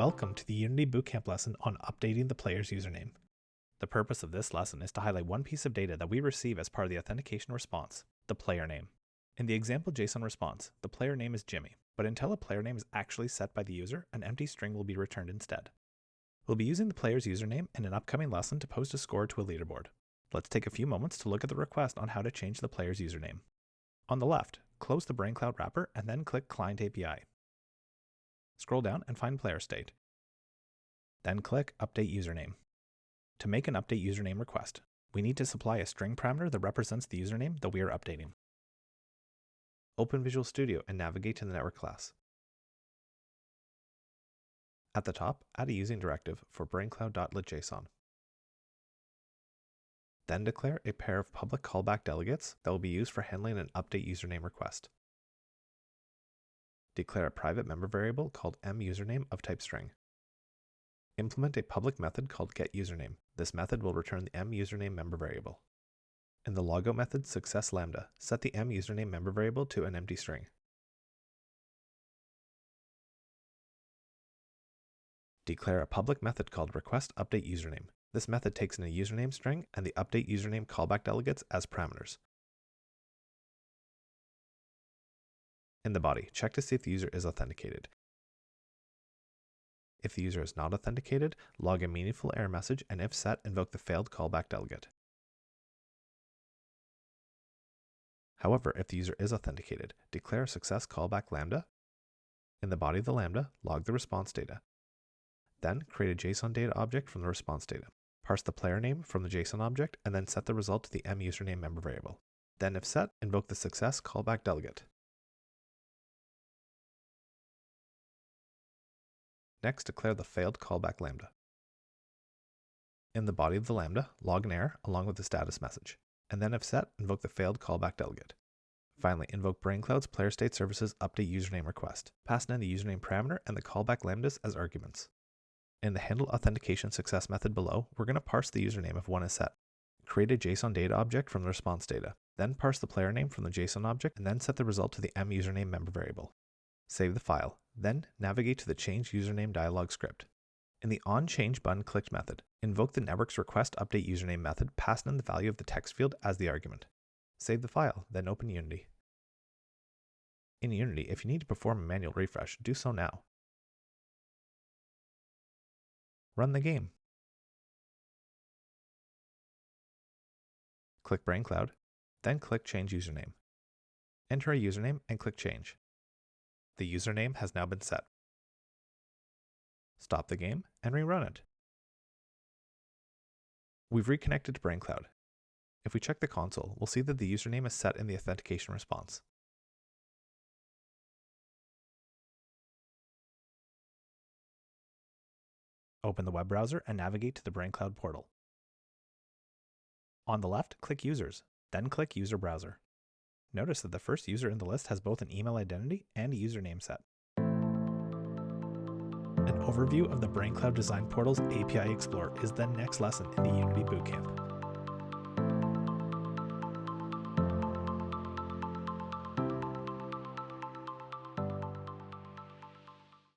Welcome to the Unity BootCamp lesson on updating the player's username. The purpose of this lesson is to highlight one piece of data that we receive as part of the authentication response, the player name. In the example JSON response, the player name is Jimmy, but until a player name is actually set by the user, an empty string will be returned instead. We'll be using the player's username in an upcoming lesson to post a score to a leaderboard. Let's take a few moments to look at the request on how to change the player's username. On the left, close the brainCloud wrapper and then click Client API. Scroll down and find player state. Then click Update Username. To make an update username request, we need to supply a string parameter that represents the username that we are updating. Open Visual Studio and navigate to the network class. At the top, add a using directive for brainCloud.lit.json. Then declare a pair of public callback delegates that will be used for handling an update username request. Declare a private member variable called mUsername of type string. Implement a public method called getUsername. This method will return the mUsername member variable. In the logout method success lambda, set the mUsername member variable to an empty string. Declare a public method called requestUpdateUsername. This method takes in a username string and the update username callback delegates as parameters. In the body, check to see if the user is authenticated. If the user is not authenticated, log a meaningful error message, and if set, invoke the failed callback delegate. However, if the user is authenticated, declare a success callback lambda. In the body of the lambda, log the response data. Then create a JSON data object from the response data. Parse the player name from the JSON object, and then set the result to the mUsername member variable. Then if set, invoke the success callback delegate. Next, declare the failed callback lambda. In the body of the lambda, log an error along with the status message, and then if set, invoke the failed callback delegate. Finally, invoke brainCloud's player state services update username request. Pass in the username parameter and the callback lambdas as arguments. In the handle authentication success method below, we're going to parse the username if one is set. Create a JSON data object from the response data. Then parse the player name from the JSON object and then set the result to the mUsername member variable. Save the file. Then navigate to the Change Username dialog script. In the onChange button clicked method, invoke the network's request update username method, pass in the value of the text field as the argument. Save the file, then open Unity. In Unity, if you need to perform a manual refresh, do so now. Run the game. Click brainCloud, then click Change Username. Enter a username and click Change. The username has now been set. Stop the game and rerun it. We've reconnected to brainCloud. If we check the console, we'll see that the username is set in the authentication response. Open the web browser and navigate to the brainCloud portal. On the left, click Users, then click User Browser. Notice that the first user in the list has both an email identity and a username set. An overview of the brainCloud Design Portal's API Explorer is the next lesson in the Unity Bootcamp.